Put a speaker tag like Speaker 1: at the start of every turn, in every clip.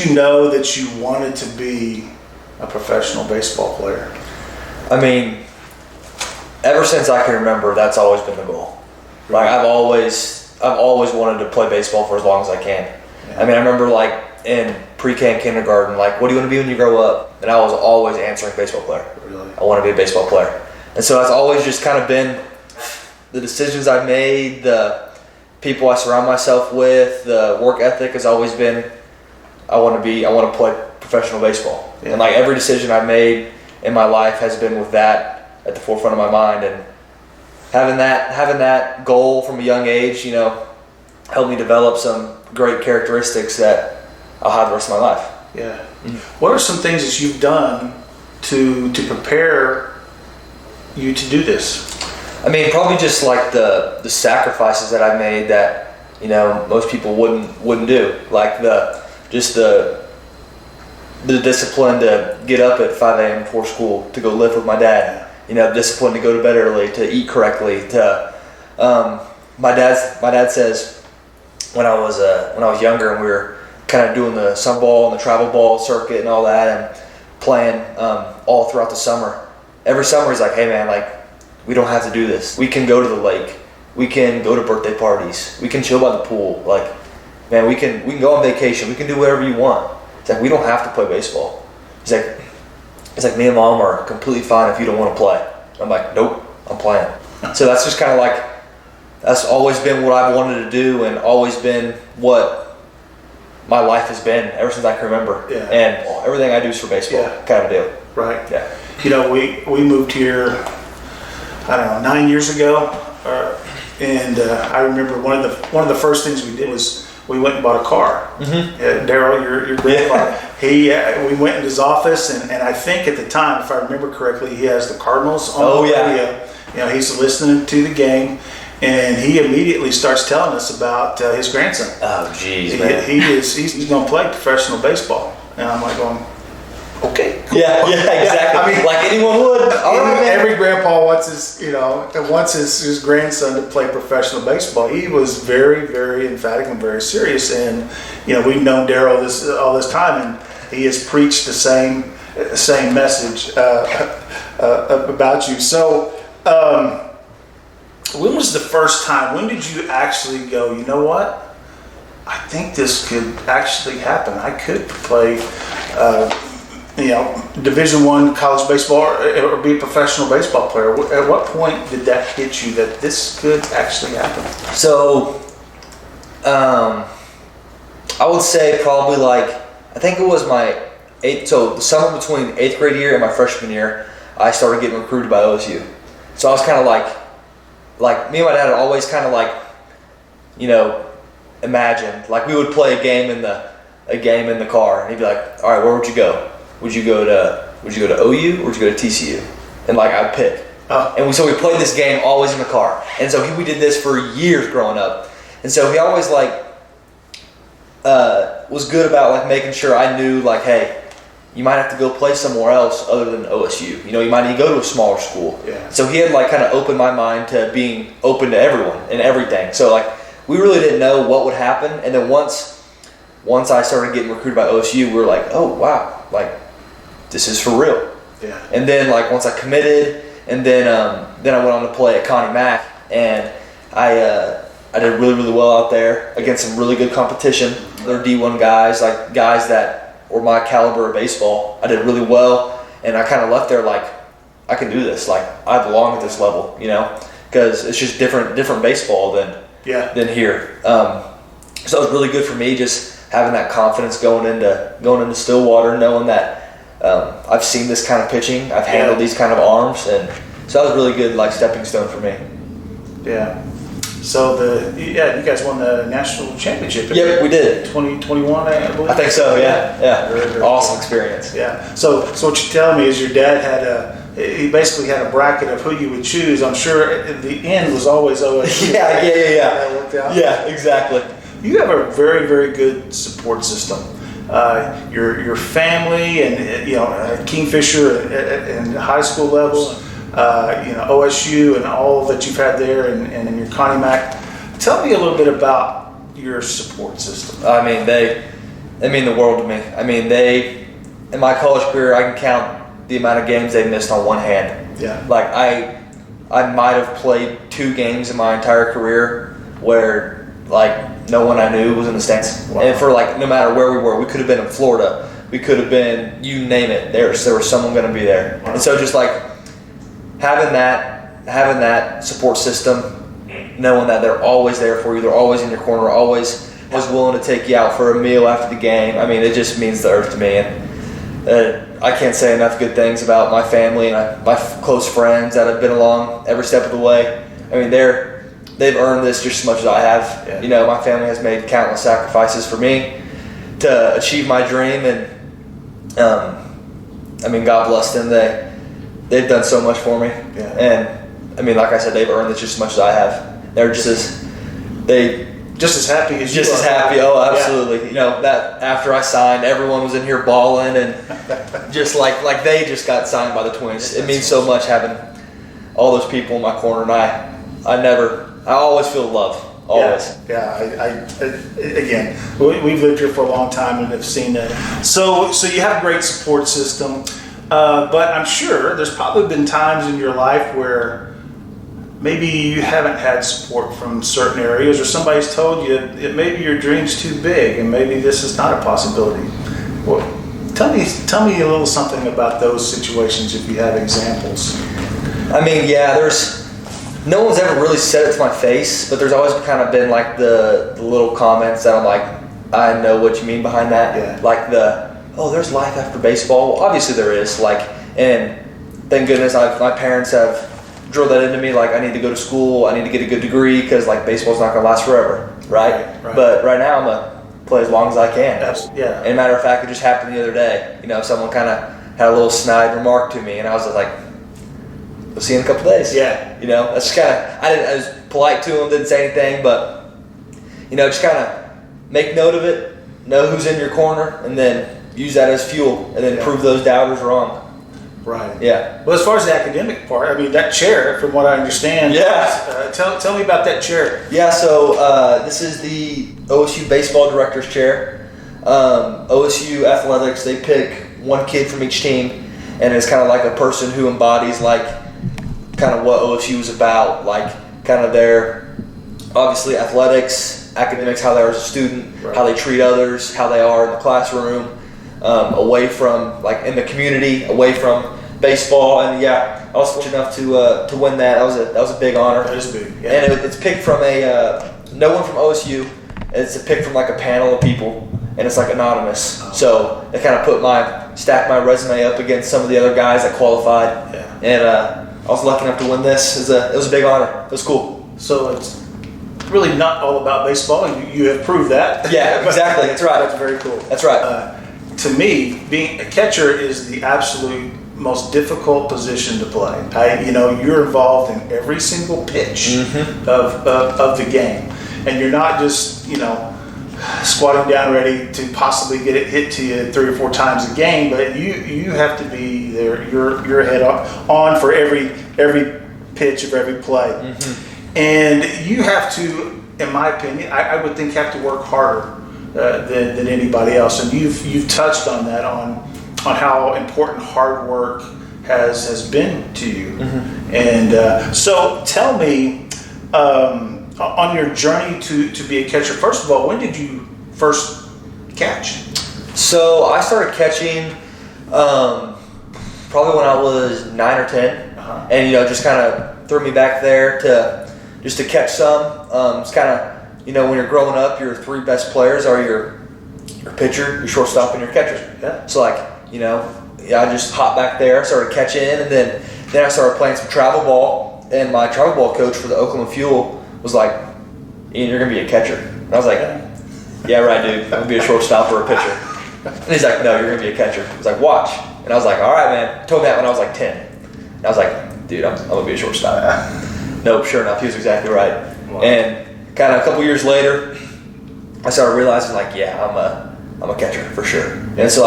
Speaker 1: you know that you wanted to be a professional baseball player?
Speaker 2: I mean, ever since I can remember, that's always been the goal. Like I've always wanted to play baseball for as long as I can. Yeah. I mean, I remember like in pre-K and kindergarten, like, what do you want to be when you grow up? And I was always answering baseball player.
Speaker 1: Really?
Speaker 2: I want to be a baseball player. And so that's always just kind of been the decisions I've made, the people I surround myself with, the work ethic has always been, I want to play professional baseball. Yeah. And like every decision I've made in my life has been with that at the forefront of my mind. And having that goal from a young age, you know, helped me develop some great characteristics that I'll have the rest of my life.
Speaker 1: Yeah. Mm-hmm. What are some things that you've done to prepare you to do this?
Speaker 2: I mean, probably just like the sacrifices that I made that, you know, most people wouldn't do. Like the discipline to get up at 5 a.m. before school to go lift with my dad. You know, discipline to go to bed early, to eat correctly. My dad says when I was younger and we were kind of doing the sun ball and the travel ball circuit and all that and playing all throughout the summer. Every summer he's like, hey man, like we don't have to do this. We can go to the lake. We can go to birthday parties. We can chill by the pool. Like, man, we can go on vacation. We can do whatever you want. It's like we don't have to play baseball. It's like me and mom are completely fine if you don't want to play. I'm like, nope, I'm playing. So that's just kind of like, that's always been what I've wanted to do and always been what my life has been ever since I can remember. Yeah. And everything I do is for baseball, kind of a deal.
Speaker 1: Right.
Speaker 2: Yeah.
Speaker 1: You know, we moved here, I don't know, 9 years ago, and I remember one of the first things we did was we went and bought a car. Mm-hmm. Daryl, your grandfather, we went in his office, and I think at the time, if I remember correctly, he has the Cardinals on the radio. You know, he's listening to the game, and he immediately starts telling us about his grandson.
Speaker 2: Oh, geez, man.
Speaker 1: He's going to play professional baseball, and I'm like going, okay, cool.
Speaker 2: Yeah, exactly. I mean, like anyone would.
Speaker 1: Every grandpa wants his grandson to play professional baseball. He was very, very emphatic and very serious. And you know, we've known Daryl all this time, and he has preached the same message about you. So, when was the first time? When did you actually go, you know what? I think this could actually happen. I could play. Division I college baseball or be a professional baseball player. At what point did that hit you that this could actually happen?
Speaker 2: So, I would say probably like, I think it was the summer between 8th grade year and my freshman year, I started getting recruited by OSU. So I was kind of like me and my dad had always kind of like, you know, imagined, like we would play a game in the car and he'd be like, all right, where would you go? Would you go to OU or would you go to TCU? And like I'd pick. And so we played this game always in the car. And so we did this for years growing up. And so he always was good about like making sure I knew like, hey, you might have to go play somewhere else other than OSU. You know, you might need to go to a smaller school. Yeah. So he had like kind of opened my mind to being open to everyone and everything. So like we really didn't know what would happen. And then once I started getting recruited by OSU, we were like, oh wow, like this is for real. Yeah. And then like once I committed, and then I went on to play at Connie Mack, and I did really, really well out there against some really good competition. They're D1 guys, like guys that were my caliber of baseball. I did really well, and I kind of left there like I can do this. Like I belong at this level, you know, because it's just different baseball than here. So it was really good for me just having that confidence going into Stillwater, knowing that I've seen this kind of pitching, I've handled these kind of arms, and so that was really good, like stepping stone for me.
Speaker 1: Yeah. So you guys won the national championship.
Speaker 2: Yep, we did.
Speaker 1: 2021, I believe.
Speaker 2: I think so. Yeah.
Speaker 1: Very, very
Speaker 2: awesome
Speaker 1: cool
Speaker 2: experience.
Speaker 1: Yeah. So what you're telling me is your dad he basically had a bracket of who you would choose. I'm sure at the end was always OSU.
Speaker 2: Yeah.
Speaker 1: That worked out.
Speaker 2: Yeah, exactly.
Speaker 1: You have a very, very good support system. Your family and Kingfisher and high school level, OSU and all that you've had there, and in your Connie Mack. Tell me a little bit about your support system.
Speaker 2: I mean, they mean the world to me. I mean, in my college career, I can count the amount of games they missed on one hand.
Speaker 1: Yeah.
Speaker 2: Like I might have played 2 games in my entire career where like no one I knew was in the stands.
Speaker 1: Wow.
Speaker 2: And for like no matter where we were, we could have been in Florida, we could have been, you name it. There was someone going to be there.
Speaker 1: Wow.
Speaker 2: And so just like having that support system, knowing that they're always there for you, they're always in your corner, always was willing to take you out for a meal after the game. I mean, it just means the earth to me. And I can't say enough good things about my family and my close friends that have been along every step of the way. I mean, they've earned this just as much as I have.
Speaker 1: Yeah.
Speaker 2: You know, my family has made countless sacrifices for me to achieve my dream, and I mean, God bless them. They've done so much for me.
Speaker 1: Yeah.
Speaker 2: And I mean, like I said, they've earned this just as much as I have. They're just as
Speaker 1: happy as you
Speaker 2: just
Speaker 1: are.
Speaker 2: as happy. Oh, absolutely. Yeah. You know, that after I signed, everyone was in here bawling, and just like they just got signed by the Twins. It means so much having all those people in my corner, and I always feel love. Always.
Speaker 1: Yeah. Again, we've lived here for a long time and have seen that. So you have a great support system, but I'm sure there's probably been times in your life where maybe you haven't had support from certain areas, or somebody's told you that maybe your dream's too big and maybe this is not a possibility. Well, tell me a little something about those situations if you have examples.
Speaker 2: I mean, yeah, no one's ever really said it to my face, but there's always kind of been like the little comments that I'm like, I know what you mean behind that.
Speaker 1: Yeah.
Speaker 2: Like there's life after baseball. Well, obviously there is. And thank goodness my parents have drilled that into me. Like, I need to go to school, I need to get a good degree, because like baseball's not gonna last forever, right? But right now I'm gonna play as long as I can.
Speaker 1: Absolutely. Yeah.
Speaker 2: And matter of fact, it just happened the other day. You know, someone kind of had a little snide remark to me, and I was like, we'll see you in a couple days.
Speaker 1: Yeah.
Speaker 2: You know, that's kind of, I was polite to him, didn't say anything, but, you know, just kind of make note of it, know who's in your corner, and then use that as fuel, and then prove those doubters wrong.
Speaker 1: Right.
Speaker 2: Yeah.
Speaker 1: Well, as far as the academic part, I mean, that chair, from what I understand.
Speaker 2: Yeah.
Speaker 1: Tell me about that chair.
Speaker 2: Yeah, so this is the OSU baseball director's chair. OSU athletics, they pick one kid from each team, and it's kind of like a person who embodies like kind of what OSU is about, like kind of their, obviously, athletics, academics, how they are as a student,
Speaker 1: right,
Speaker 2: how they treat others, how they are in the classroom, away from, like, in the community, away from baseball. And yeah, I was fortunate enough to win that. That was a big honor.
Speaker 1: That is big. Yeah.
Speaker 2: And it's picked from no one from OSU. It's picked from like a panel of people, and it's like anonymous.
Speaker 1: Oh.
Speaker 2: So it kind of stacked my resume up against some of the other guys that qualified.
Speaker 1: Yeah.
Speaker 2: And I was lucky enough to win this. It was a big honor. It was cool.
Speaker 1: So it's really not all about baseball. You have proved that.
Speaker 2: Yeah, exactly. That's right.
Speaker 1: That's very cool.
Speaker 2: That's right.
Speaker 1: To me, being a catcher is the absolute most difficult position to play. You're involved in every single pitch of the game, and you're not just squatting down ready to possibly get it hit to you 3 or 4 times a game, but you have to be there. Your head on for every pitch of every play, and you have to, in my opinion, I would think, have to work harder than anybody else. And you've touched on that, on how important hard work has been to you. And so tell me, on your journey to be a catcher, first of all, when did you first catch?
Speaker 2: So I started catching probably when I was 9 or 10, and just kind of threw me back there to catch some. It's kind of, when you're growing up, your 3 best players are your pitcher, your shortstop, and your catcher.
Speaker 1: Yeah.
Speaker 2: So I just hopped back there, started catching, and then I started playing some travel ball. And my travel ball coach for the Oklahoma Fuel was like, "Ian, you're gonna be a catcher." And I was like, "Yeah, right, dude. I'm gonna be a shortstop or a pitcher." And he's like, "No, you're gonna be a catcher." He's like, "Watch." And I was like, "All right, man." He told me that when I was like 10. And I was like, "Dude, I'm gonna be a shortstop." Nope, sure enough, he was exactly right. Wow. And kind of a couple years later, I started realizing, like, yeah, I'm a catcher for sure. And so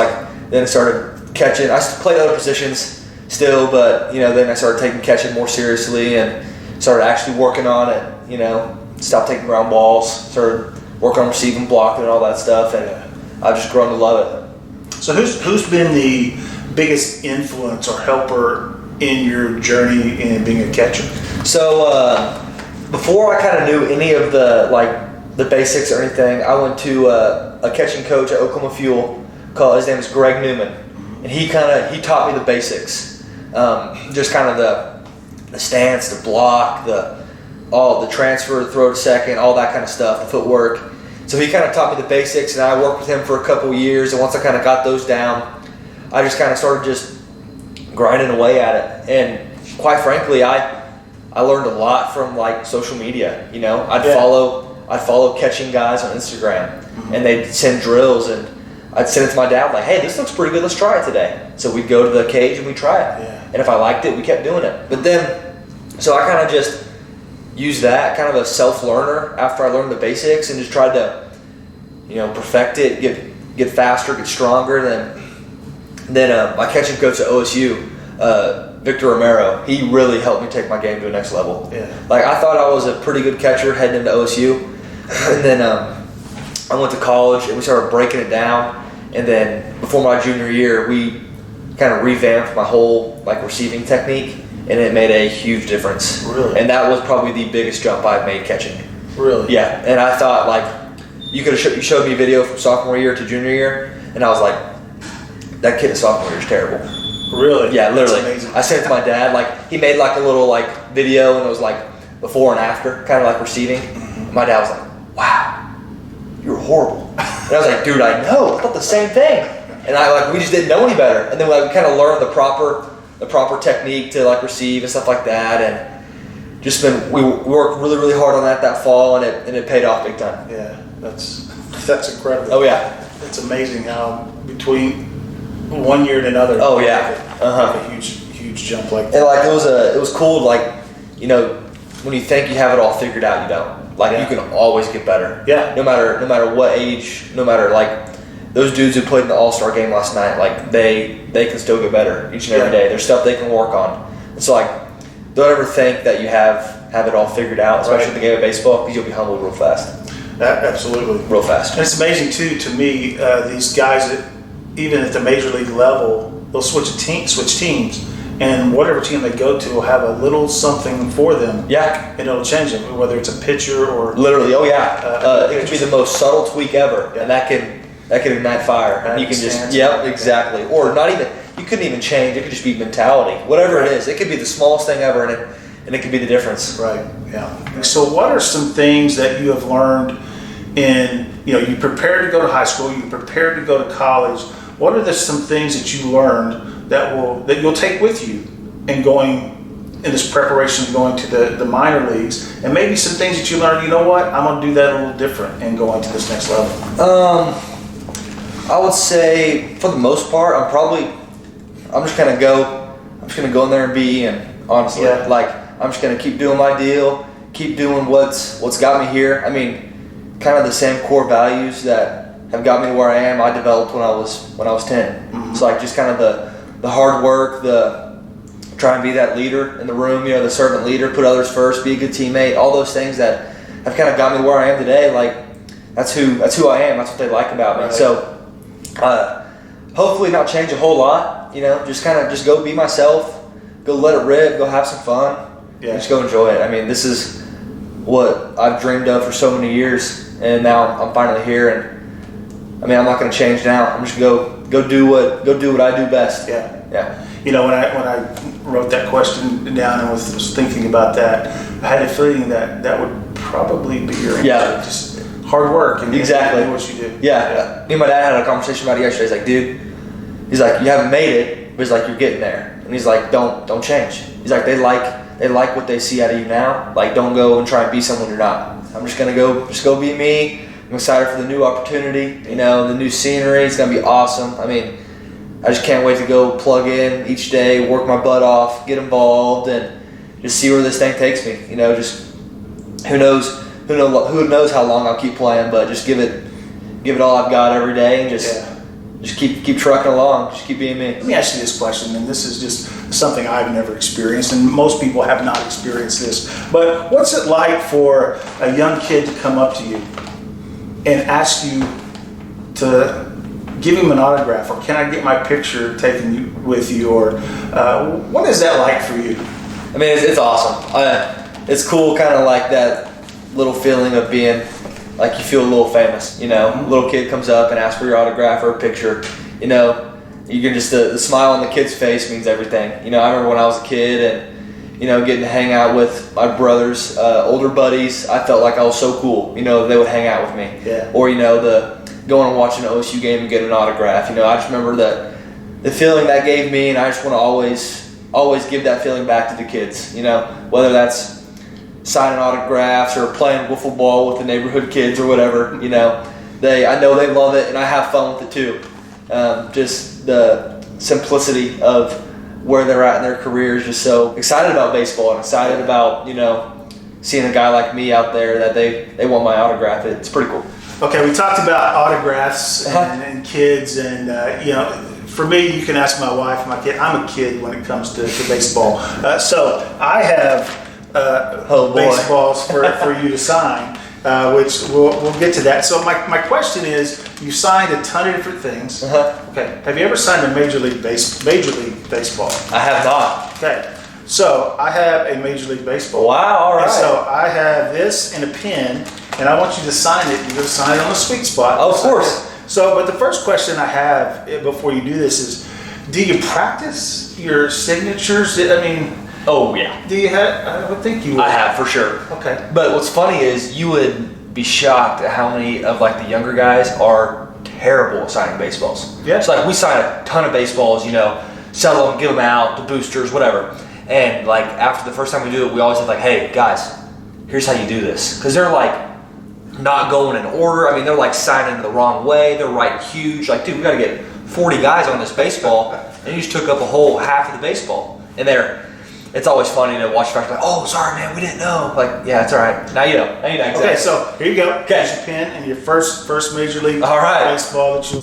Speaker 2: then I started catching. I played other positions still, but then I started taking catching more seriously and started actually working on it. Stopped taking ground balls, started working on receiving, blocking, and all that stuff. And I've just grown to love it.
Speaker 1: So who's been the biggest influence or helper in your journey in being a catcher?
Speaker 2: So before I kind of knew any of the basics or anything, I went to a catching coach at Oklahoma Fuel. His name is Greg Newman, and he taught me the basics, just kind of the stance, the block, the transfer, throw to second, all that kind of stuff, the footwork. So he kind of taught me the basics, and I worked with him for a couple of years. And once I kind of got those down, I just kind of started just grinding away at it. And quite frankly, I learned a lot from like social media. You know, I'd follow catching guys on Instagram, and they'd send drills, and I'd send it to my dad like, "Hey, this looks pretty good. Let's try it today." So we'd go to the cage and we'd try it.
Speaker 1: Yeah.
Speaker 2: And if I liked it, we kept doing it. But then, so I kind of just used that kind of a self-learner after I learned the basics, and just tried to, perfect it, get faster, get stronger. Then my catching coach at OSU, Victor Romero, he really helped me take my game to the next level.
Speaker 1: Yeah.
Speaker 2: Like, I thought I was a pretty good catcher heading into OSU, and then I went to college and we started breaking it down. And then before my junior year, we kind of revamped my whole receiving technique, and it made a huge difference.
Speaker 1: Really?
Speaker 2: And that was probably the biggest jump I've made catching.
Speaker 1: Really?
Speaker 2: Yeah. And I thought you showed me a video from sophomore year to junior year, and I was like, that kid in sophomore year is terrible.
Speaker 1: Really?
Speaker 2: Yeah, literally.
Speaker 1: That's amazing.
Speaker 2: I sent it to my dad. He made a little video, and it was before and after, kind of receiving. And my dad was like, "Wow, you're horrible." And I was like, "Dude, I know. I thought the same thing." And we just didn't know any better. And then we kind of learned the proper technique to receive and stuff like that. And just we worked really, really hard on that fall, and it paid off big time.
Speaker 1: Yeah, that's incredible.
Speaker 2: Oh yeah,
Speaker 1: it's amazing how between one year and another.
Speaker 2: Oh yeah,
Speaker 1: make a huge jump like that.
Speaker 2: And it was cool. When you think you have it all figured out, you don't. You can always get better.
Speaker 1: Yeah.
Speaker 2: No matter what age, no matter those dudes who played in the All-Star game last night, they can still get better each and every day. There's stuff they can work on. And so don't ever think that you have it all figured out, especially in the game of baseball, because you'll be humbled real fast.
Speaker 1: Absolutely.
Speaker 2: Real fast.
Speaker 1: And it's amazing too to me, these guys that even at the major league level, they'll switch teams. And whatever team they go to will have a little something for them.
Speaker 2: Yeah.
Speaker 1: And it'll change them, whether it's a pitcher or...
Speaker 2: Literally, oh yeah. It could be the most subtle tweak ever, and that can ignite fire. And you can just... Yep, exactly. Or not even... You couldn't even change. It could just be mentality. Whatever it is. It could be the smallest thing ever, and it could be the difference.
Speaker 1: Right, yeah. So what are some things that you have learned you prepared to go to high school, you prepared to go to college. What are some things that you learned that you'll take with you in this preparation going to the minor leagues, and maybe some things that you learned, I'm going to do that a little different and going to this next level?
Speaker 2: I would say for the most part, I'm just going to go in there and be Ian, honestly.
Speaker 1: Yeah.
Speaker 2: I'm just going to keep doing my deal, keep doing what's got me here. I mean, kind of the same core values that have got me to where I am, I developed when I was 10. Mm-hmm. So just kind of the hard work, the try and be that leader in the room, the servant leader, put others first, be a good teammate, all those things that have kind of got me where I am today. That's who I am. That's what they like about me.
Speaker 1: Right.
Speaker 2: So hopefully not change a whole lot. Just go be myself, go let it rip, go have some fun,
Speaker 1: yeah.
Speaker 2: Just go enjoy it. I mean, this is what I've dreamed of for so many years, and now I'm finally here. And I'm not going to change now. I'm just go do what I do best.
Speaker 1: Yeah.
Speaker 2: Yeah.
Speaker 1: When I wrote that question down and was thinking about that, I had a feeling that would probably be your answer.
Speaker 2: Yeah.
Speaker 1: Just hard work and
Speaker 2: exactly
Speaker 1: do what you do.
Speaker 2: Yeah. Me and my dad had a conversation about it yesterday. He's like, dude, you haven't made it, but you're getting there. And he's like, don't change. He's like, they like what they see out of you now. Don't go and try and be someone you're not. I'm just gonna go be me. I'm excited for the new opportunity, the new scenery. It's going to be awesome. I just can't wait to go plug in each day, work my butt off, get involved, and just see where this thing takes me. Just who knows how long I'll keep playing, but just give it all I've got every day, and just keep trucking along, just keep being me.
Speaker 1: Let me ask you this question, and this is just something I've never experienced, and most people have not experienced this. But what's it like for a young kid to come up to you and ask you to give him an autograph, or can I get my picture taken with you, or what is that like for you?
Speaker 2: I mean, it's awesome. It's cool, kind of like that little feeling of being like you feel a little famous. You know, a little kid comes up and asks for your autograph or a picture. You know, you can just the smile on the kid's face means everything. You know, I remember when I was a kid and getting to hang out with my brother's older buddies. I felt like I was so cool. You know, they would hang out with me.
Speaker 1: Yeah.
Speaker 2: Or the going and watching an OSU game and getting an autograph. You know, I just remember the feeling that gave me, and I just want to always give that feeling back to the kids. You know, whether that's signing autographs or playing wiffle ball with the neighborhood kids or whatever. You know, I know they love it, and I have fun with it too. Just the simplicity of where they're at in their careers, just so excited about baseball and excited about seeing a guy like me out there that they want my autograph. It's pretty cool.
Speaker 1: Okay, we talked about autographs and kids, and for me, you can ask my wife, my kid. I'm a kid when it comes to baseball, so I have baseballs for you to sign, which we'll get to that. So my question is, you signed a ton of different things. Okay, have you ever signed a Major League Baseball?
Speaker 2: I have not.
Speaker 1: Okay, so I have a Major League Baseball.
Speaker 2: Wow, all right.
Speaker 1: And so I have this and a pen, and I want you to sign it. You're going to sign it on the sweet spot.
Speaker 2: Of course.
Speaker 1: So, but the first question I have before you do this is, do you practice your signatures? I mean,
Speaker 2: oh yeah.
Speaker 1: Do you have? I would think you would.
Speaker 2: I have, for sure.
Speaker 1: Okay.
Speaker 2: But what's funny is you would be shocked at how many of like the younger guys are terrible at signing baseballs.
Speaker 1: Yeah.
Speaker 2: So like we sign a ton of baseballs, sell them, give them out, the boosters, whatever. And like after the first time we do it, we always have like, hey guys, here's how you do this. Because they're like not going in order. I mean, they're like signing the wrong way. They're writing huge. Like, dude, we got to get 40 guys on this baseball, and you just took up a whole half of the baseball. And it's always funny to watch back like, oh, sorry, man, we didn't know. Like, yeah, it's all right. Now you know. Exactly.
Speaker 1: Okay, so here you go.
Speaker 2: Okay.
Speaker 1: Here's your pen and your first Major League
Speaker 2: all right.
Speaker 1: Baseball that you.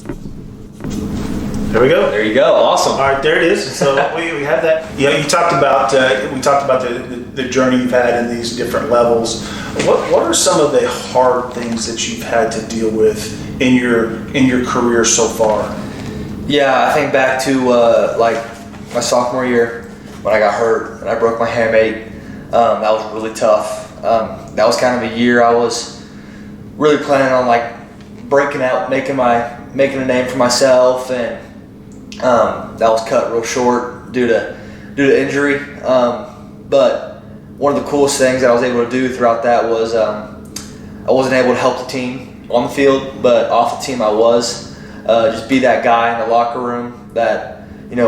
Speaker 1: There we go.
Speaker 2: There you go. Awesome.
Speaker 1: All right, there it is. So we have that. Yeah, you talked about we talked about the journey you've had in these different levels. What are some of the hard things that you've had to deal with in your career so far?
Speaker 2: Yeah, I think back to like my sophomore year when I got hurt and I broke my hamate. That was really tough. That was kind of a year I was really planning on like breaking out, making a name for myself, and that was cut real short due to injury. But one of the coolest things that I was able to do throughout that was I wasn't able to help the team on the field, but off the team I was. Just be that guy in the locker room that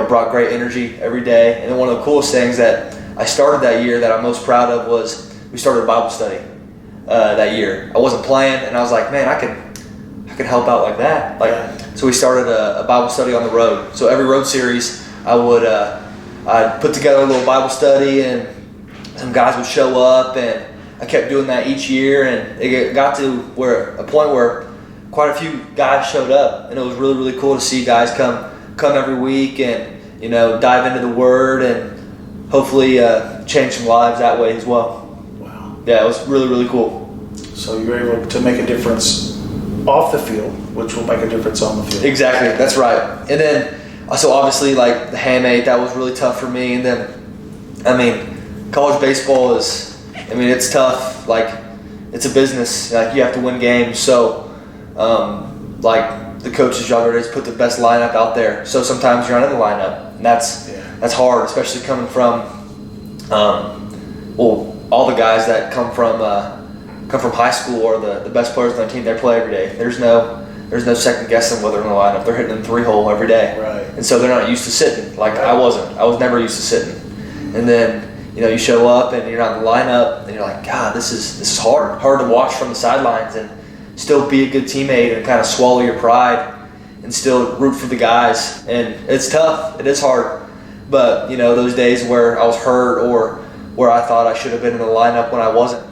Speaker 2: brought great energy every day. And then one of the coolest things that I started that year that I'm most proud of was we started a Bible study that year. I wasn't playing, and I was like, man, I could help out like that. So we started a Bible study on the road. So every road series, I'd put together a little Bible study, and some guys would show up, and I kept doing that each year, and it got to a point where quite a few guys showed up, and it was really, really cool to see guys come every week and dive into the Word and hopefully change some lives that way as well.
Speaker 1: Wow.
Speaker 2: Yeah, it was really, really cool.
Speaker 1: So you were able to make a difference off the field, which will make a difference on the field.
Speaker 2: Exactly, that's right. And then, so obviously, like the hamate, that was really tough for me. And then, college baseball it's tough. Like, it's a business. Like, you have to win games. So, like the coaches' job is put the best lineup out there. So sometimes you're not in the lineup, and that's hard, especially coming from all the guys that come from high school or the best players on the team. They play every day. There's no second guessing whether they're in the lineup. They're hitting in 3-hole every day,
Speaker 1: right? And
Speaker 2: so they're not used to sitting. Like I wasn't. I was never used to sitting. And then you show up and you're not in the lineup, and you're like, God, this is hard to watch from the sidelines and still be a good teammate and kind of swallow your pride and still root for the guys. And it's tough. It is hard. But, those days where I was hurt or where I thought I should have been in the lineup when I wasn't,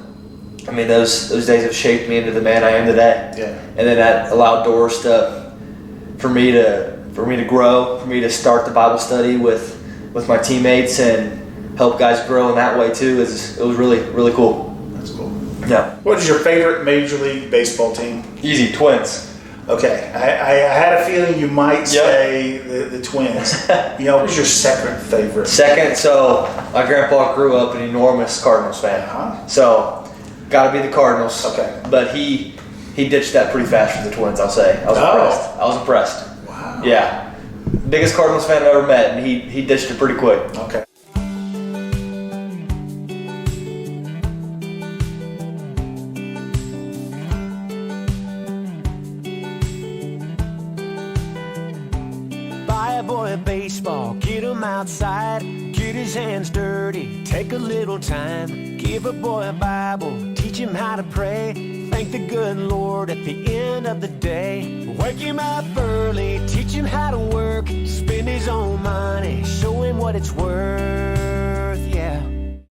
Speaker 2: I mean, those days have shaped me into the man I am today.
Speaker 1: Yeah.
Speaker 2: And then that allowed doors for me to grow, for me to start the Bible study with my teammates and help guys grow in that way too. It was really, really cool.
Speaker 1: That's cool.
Speaker 2: Yeah.
Speaker 1: What is your favorite Major League Baseball team?
Speaker 2: Easy, Twins.
Speaker 1: Okay, I had a feeling you might say the Twins. Who's your second favorite?
Speaker 2: Second, so my grandpa grew up an enormous Cardinals fan. So, got to be the Cardinals.
Speaker 1: Okay.
Speaker 2: But he ditched that pretty fast for the Twins, I'll say. I was impressed.
Speaker 1: Wow.
Speaker 2: Yeah. Biggest Cardinals fan I've ever met, and he ditched it pretty quick.
Speaker 1: Okay.
Speaker 3: Buy a boy a baseball, get him outside, get his hands dirty, take a little time. Give a boy a Bible, teach him how to pray. Thank the good Lord at the end of the day. Wake him up early, teach him how to work, spend his own money, show him what it's worth.